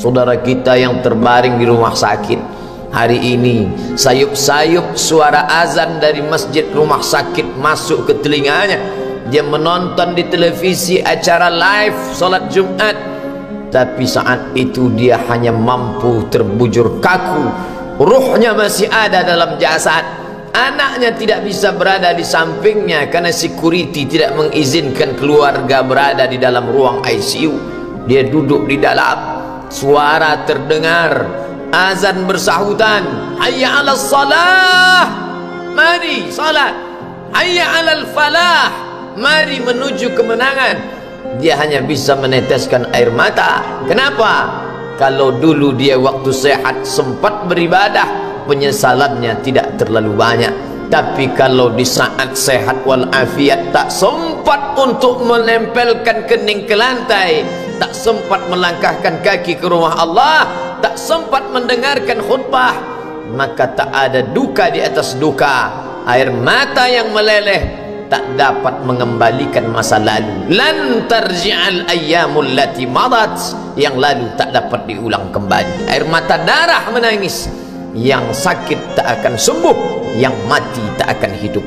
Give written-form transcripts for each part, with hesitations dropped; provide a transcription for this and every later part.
saudara kita yang terbaring di rumah sakit. Hari ini sayup-sayup suara azan dari masjid rumah sakit masuk ke telinganya. Dia menonton di televisi acara live salat Jumat, tapi saat itu dia hanya mampu terbujur kaku. Ruhnya masih ada dalam jasad. Anaknya tidak bisa berada di sampingnya karena security tidak mengizinkan keluarga berada di dalam ruang ICU. Dia duduk di dalam, suara terdengar, azan bersahutan, hayya 'alas salah, mari salat, hayya 'alal falah, mari menuju kemenangan. Dia hanya bisa meneteskan air mata. Kenapa? Kalau dulu dia waktu sehat sempat beribadah, penyesalannya tidak terlalu banyak. Tapi kalau di saat sehat walafiat tak sempat untuk menempelkan kening ke lantai, tak sempat melangkahkan kaki ke rumah Allah, tak sempat mendengarkan khutbah, maka tak ada duka di atas duka. Air mata yang meleleh tak dapat mengembalikan masa lalu. Lan tarji'al ayyamul lati madat, yang lalu tak dapat diulang kembali. Air mata darah menangis. Yang sakit tak akan sembuh, yang mati tak akan hidup.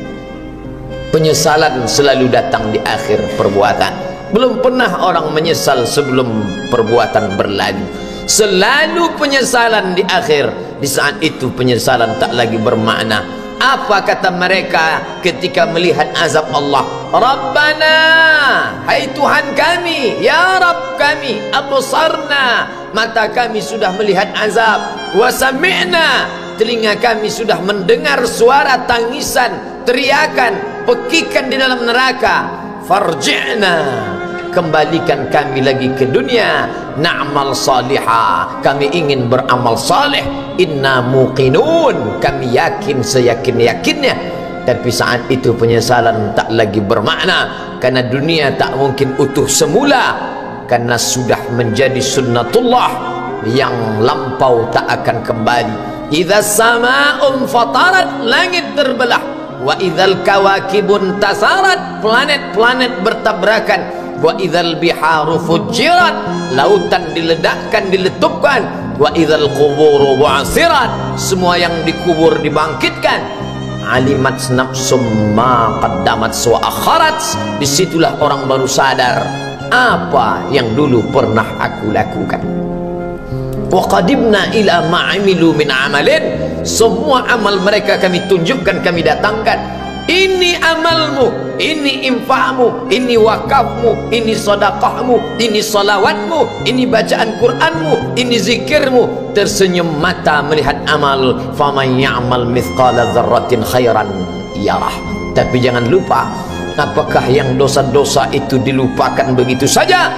Penyesalan selalu datang di akhir perbuatan. Belum pernah orang menyesal sebelum perbuatan berlalu. Selalu penyesalan di akhir. Di saat itu penyesalan tak lagi bermakna. Apa kata mereka ketika melihat azab Allah? Rabbana, hai Tuhan kami, ya Rabb kami, absarna, mata kami sudah melihat azab, wa sami'na, telinga kami sudah mendengar suara tangisan, teriakan, pekikan di dalam neraka. Farji'na, kembalikan kami lagi ke dunia, na'mal salihah, kami ingin beramal saleh, inna muqinun, kami yakin seyakin-yakinnya. Tapi saat itu penyesalan tak lagi bermakna, karena dunia tak mungkin utuh semula, karena sudah menjadi sunnatullah yang lampau tak akan kembali. Idza sama'un fatarat, langit terbelah, wa idzal kawakibun tasarat, planet-planet bertabrakan, wa idzal biharu fujirat, lautan diledakkan, diletupkan, wa idzal quburu bu'asirat, semua yang dikubur dibangkitkan. Alimat nafsum ma qaddamat wa akharat, disitulah orang baru sadar apa yang dulu pernah aku lakukan. Wa qadimna ila ma'amilu min amalin, semua amal mereka kami tunjukkan, kami datangkan. Ini amalmu, ini infakmu, ini wakafmu, ini sedekahmu, ini salawatmu, ini bacaan Qur'anmu, ini zikirmu. Tersenyum mata melihat amal. Faman ya'mal mithqala dzarratin khairan yarah. Tapi jangan lupa, apakah yang dosa-dosa itu dilupakan begitu saja?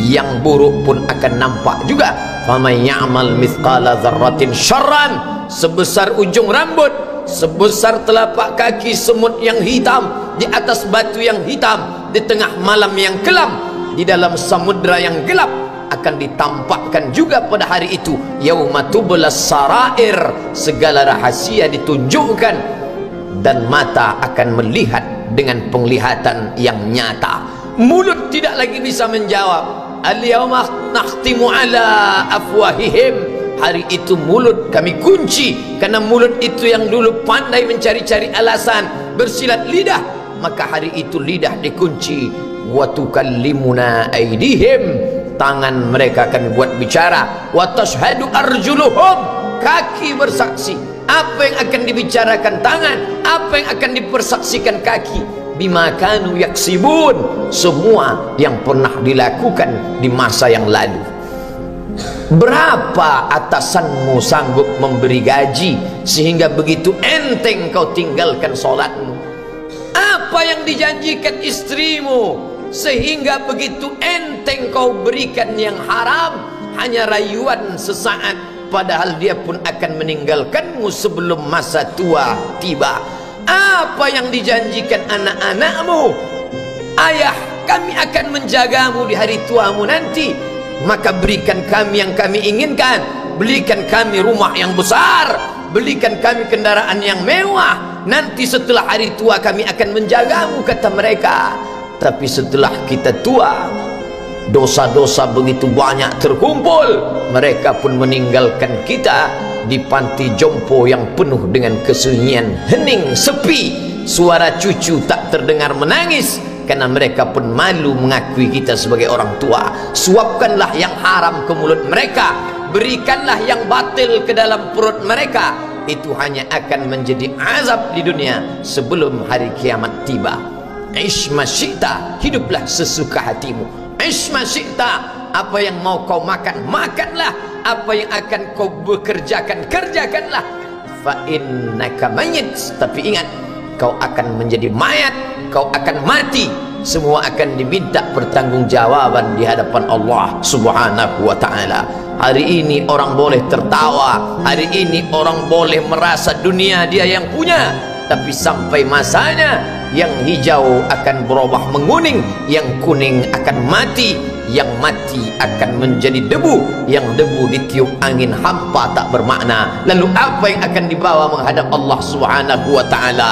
Yang buruk pun akan nampak juga. Faman ya'mal mithqala dzarratin syarran, sebesar ujung rambut, sebesar telapak kaki semut yang hitam, di atas batu yang hitam, di tengah malam yang kelam, di dalam samudra yang gelap, akan ditampakkan juga pada hari itu. Yauma tublas sarair, segala rahasia ditunjukkan, dan mata akan melihat dengan penglihatan yang nyata. Mulut tidak lagi bisa menjawab. Al-yawma nakhtimu ala afwahihim, hari itu mulut kami kunci, karena mulut itu yang dulu pandai mencari-cari alasan, bersilat lidah, maka hari itu lidah dikunci. Wa tukallimuna aydihim, tangan mereka kami buat bicara. Wa tashhadu arjuluhum, kaki bersaksi. Apa yang akan dibicarakan tangan, apa yang akan dipersaksikan kaki? Bima kanu yaksibun, semua yang pernah dilakukan di masa yang lalu. Berapa atasanmu sanggup memberi gaji sehingga begitu enteng kau tinggalkan sholatmu? Apa yang dijanjikan istrimu sehingga begitu enteng kau berikan yang haram? Hanya rayuan sesaat, padahal dia pun akan meninggalkanmu sebelum masa tua tiba. Apa yang dijanjikan anak-anakmu? Ayah, kami akan menjagamu di hari tuamu nanti, maka berikan kami yang kami inginkan, belikan kami rumah yang besar, belikan kami kendaraan yang mewah, nanti setelah hari tua kami akan menjagamu, kata mereka. Tapi setelah kita tua, dosa-dosa begitu banyak terkumpul, mereka pun meninggalkan kita di panti jompo yang penuh dengan kesunyian, hening, sepi, suara cucu tak terdengar menangis, karena mereka pun malu mengakui kita sebagai orang tua. Suapkanlah yang haram ke mulut mereka, berikanlah yang batil ke dalam perut mereka. Itu hanya akan menjadi azab di dunia sebelum hari kiamat tiba. Ish masyita, hiduplah sesuka hatimu. Ish masyita, apa yang mau kau makan, makanlah. Apa yang akan kau bekerjakan, kerjakanlah. Fa innaka mayyit, tapi ingat, kau akan menjadi mayat, kau akan mati. Semua akan diminta pertanggungjawaban di hadapan Allah Subhanahu wa ta'ala. Hari ini orang boleh tertawa, hari ini orang boleh merasa dunia dia yang punya, tapi sampai masanya yang hijau akan berubah menguning, yang kuning akan mati, yang mati akan menjadi debu, yang debu ditiup angin hampa tak bermakna. Lalu apa yang akan dibawa menghadap Allah Subhanahu wa ta'ala?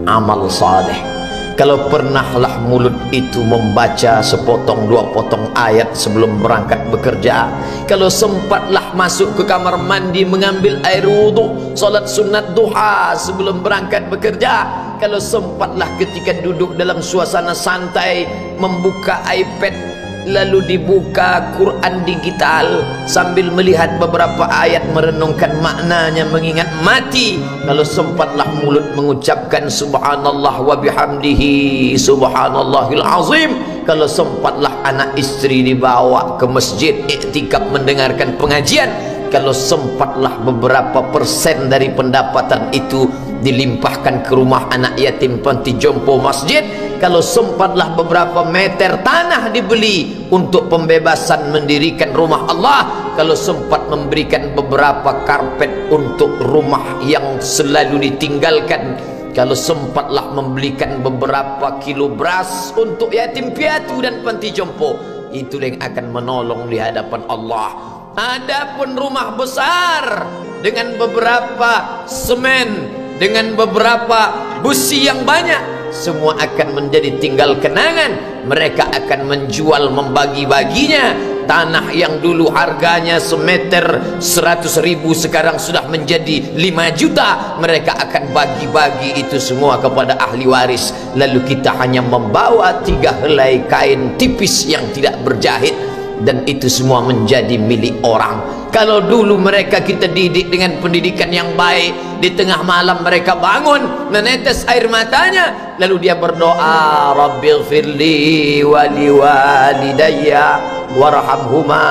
Amal saleh. Kalau pernahlah mulut itu membaca sepotong dua potong ayat sebelum berangkat bekerja, kalau sempatlah masuk ke kamar mandi mengambil air wudhu, solat sunat duha sebelum berangkat bekerja, kalau sempatlah ketika duduk dalam suasana santai membuka iPad lalu dibuka Quran digital sambil melihat beberapa ayat merenungkan maknanya, mengingat mati, kalau sempatlah mulut mengucapkan subhanallah wa bihamdihi subhanallahil azim, kalau sempatlah anak istri dibawa ke masjid iktikaf mendengarkan pengajian, kalau sempatlah beberapa persen dari pendapatan itu dilimpahkan ke rumah anak yatim panti jompo masjid, kalau sempatlah beberapa meter tanah dibeli untuk pembebasan mendirikan rumah Allah, kalau sempat memberikan beberapa karpet untuk rumah yang selalu ditinggalkan, kalau sempatlah membelikan beberapa kilo beras untuk yatim piatu dan panti jompo, itu yang akan menolong di hadapan Allah. Adapun rumah besar dengan beberapa semen, dengan beberapa busi yang banyak, semua akan menjadi tinggal kenangan. Mereka akan menjual, membagi-baginya. Tanah yang dulu harganya semeter 100.000 sekarang sudah menjadi 5 juta. Mereka akan bagi-bagi itu semua kepada ahli waris. Lalu kita hanya membawa 3 helai kain tipis yang tidak berjahit, dan itu semua menjadi milik orang. Kalau dulu mereka kita didik dengan pendidikan yang baik, di tengah malam mereka bangun menetes air matanya, lalu dia berdoa, Rabbighfirli wa liwalidayya warhamhuma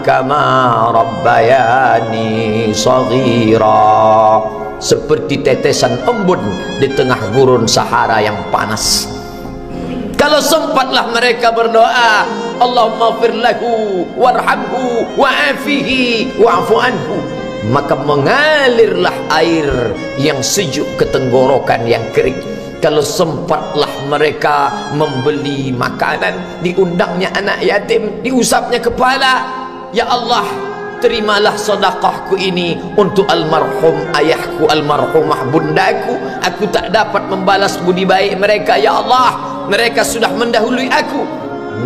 kama rabbayani shaghira, seperti tetesan embun di tengah gurun Sahara yang panas. Kalau sempatlah mereka berdoa, Allahumma fir lahu warhamhu wa'afihi wa'fu anhu, maka mengalirlah air yang sejuk ke tenggorokan yang kering. Kalau sempatlah mereka membeli makanan, diundangnya anak yatim, diusapnya kepala, ya Allah, terimalah sedekahku ini untuk almarhum ayahku, almarhumah bundaku. Aku tak dapat membalas budi baik mereka, ya Allah, mereka sudah mendahului aku.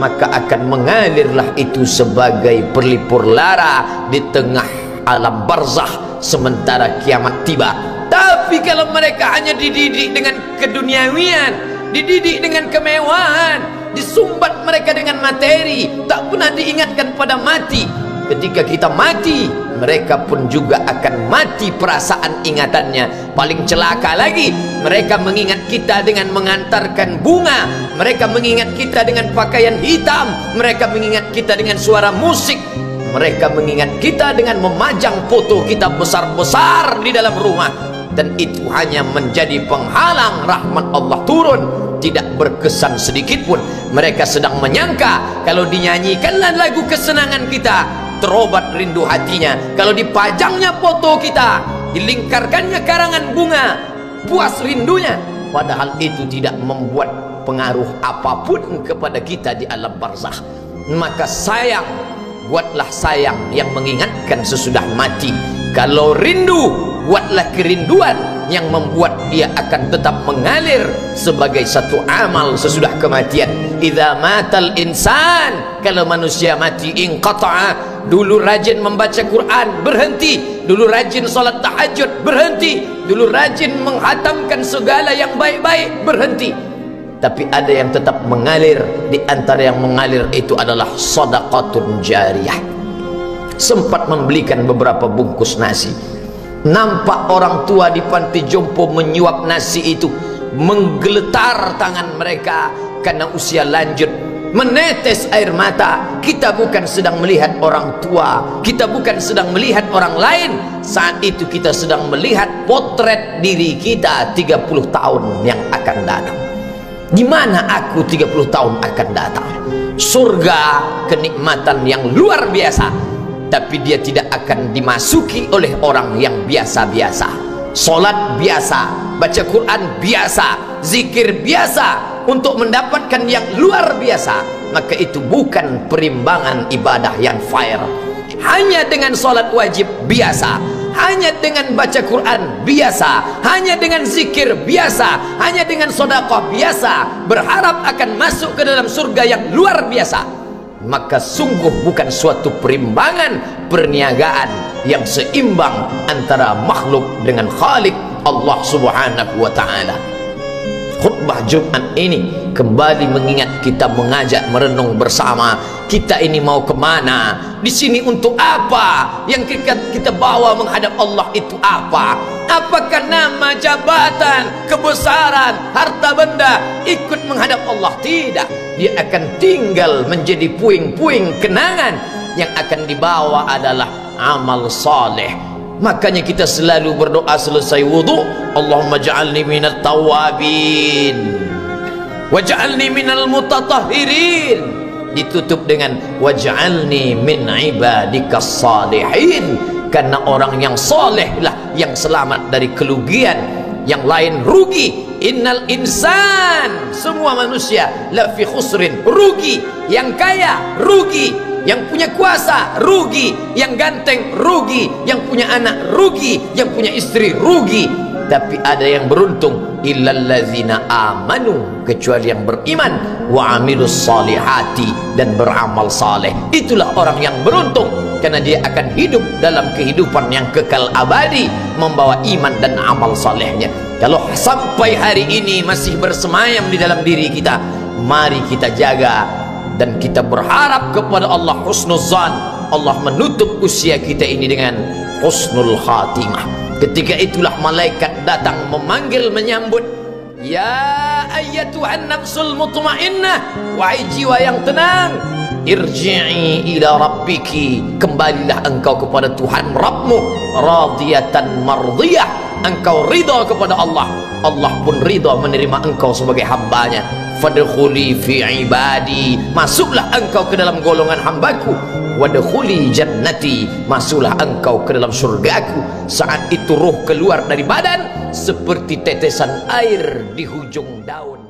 Maka akan mengalirlah itu sebagai perlipur lara di tengah alam barzakh sementara kiamat tiba. Tapi kalau mereka hanya dididik dengan keduniawian, dididik dengan kemewahan, disumbat mereka dengan materi, tak pernah diingatkan pada mati. Ketika kita mati, mereka pun juga akan mati perasaan ingatannya. Paling celaka lagi, mereka mengingat kita dengan mengantarkan bunga, mereka mengingat kita dengan pakaian hitam, mereka mengingat kita dengan suara musik, mereka mengingat kita dengan memajang foto kita besar-besar di dalam rumah. Dan itu hanya menjadi penghalang rahmat Allah turun, tidak berkesan sedikit pun. Mereka sedang menyangka kalau dinyanyikanlah lagu kesenangan kita, terobat rindu hatinya. Kalau dipajangnya foto kita, dilingkarkannya karangan bunga, puas rindunya. Padahal itu tidak membuat pengaruh apapun kepada kita di alam barzakh. Maka sayang, buatlah sayang yang mengingatkan sesudah mati. Kalau rindu, buatlah kerinduan yang membuat dia akan tetap mengalir sebagai satu amal sesudah kematian. Idza matal insan, kalau manusia mati, inqata'a, dulu rajin membaca Quran berhenti, dulu rajin salat tahajud berhenti, dulu rajin menghatamkan segala yang baik-baik berhenti. Tapi ada yang tetap mengalir. Di antara yang mengalir itu adalah sedekatun jariyah. Sempat membelikan beberapa bungkus nasi, nampak orang tua di panti jompo menyuap nasi itu, menggeletar tangan mereka karena usia lanjut, menetes air mata. Kita bukan sedang melihat orang tua, kita bukan sedang melihat orang lain, saat itu kita sedang melihat potret diri kita 30 tahun yang akan datang. Di mana aku 30 tahun akan datang? Surga, kenikmatan yang luar biasa, tapi dia tidak akan dimasuki oleh orang yang biasa-biasa. Solat biasa, baca Quran biasa, zikir biasa, untuk mendapatkan yang luar biasa, maka itu bukan perimbangan ibadah yang fair. Hanya dengan solat wajib biasa, hanya dengan baca Quran biasa, hanya dengan zikir biasa, hanya dengan sedekah biasa, berharap akan masuk ke dalam surga yang luar biasa, maka sungguh bukan suatu perimbangan perniagaan yang seimbang antara makhluk dengan Khalik Allah Subhanahu wa ta'ala. Khutbah Jumat ini kembali mengingat kita, mengajak merenung bersama, kita ini mau kemana, di sini untuk apa, yang kita bawa menghadap Allah itu apa? Apakah nama, jabatan, kebesaran, harta benda ikut menghadap Allah? Tidak, dia akan tinggal menjadi puing-puing kenangan. Yang akan dibawa adalah amal saleh. Makanya kita selalu berdoa selesai wudu, Allahumma ja'alni minat tawabin waj'alni minal mutatahhirin, ditutup dengan waj'alni min ibadikas salihin, karena orang yang soleh lah yang selamat dari kerugian, yang lain rugi. Innal insan, semua manusia la fi khusrin, rugi. Yang kaya rugi, yang punya kuasa rugi, yang ganteng rugi, yang punya anak rugi, yang punya istri rugi. Tapi ada yang beruntung, illallazina amanu, kecuali yang beriman, wa amilus salihati, dan beramal saleh. Itulah orang yang beruntung, karena dia akan hidup dalam kehidupan yang kekal abadi, membawa iman dan amal salehnya. Kalau sampai hari ini masih bersemayam di dalam diri kita, mari kita jaga dan kita berharap kepada Allah husnuzan. Allah menutup usia kita ini dengan husnul khatimah. Ketika itulah malaikat datang memanggil, menyambut, ya ayyatuhan nafsul mutmainnah, wahai jiwa yang tenang, irji'i ila rabbiki, kembalilah engkau kepada Tuhan Rabbmu, radiyatan mardiyah, engkau ridha kepada Allah, Allah pun ridha menerima engkau sebagai hambanya. Fadkhuli fi ibadi, masuklah engkau ke dalam golongan hambaku. Wadkhuli jannati, masuklah engkau ke dalam surgaku. Saat itu ruh keluar dari badan seperti tetesan air di hujung daun.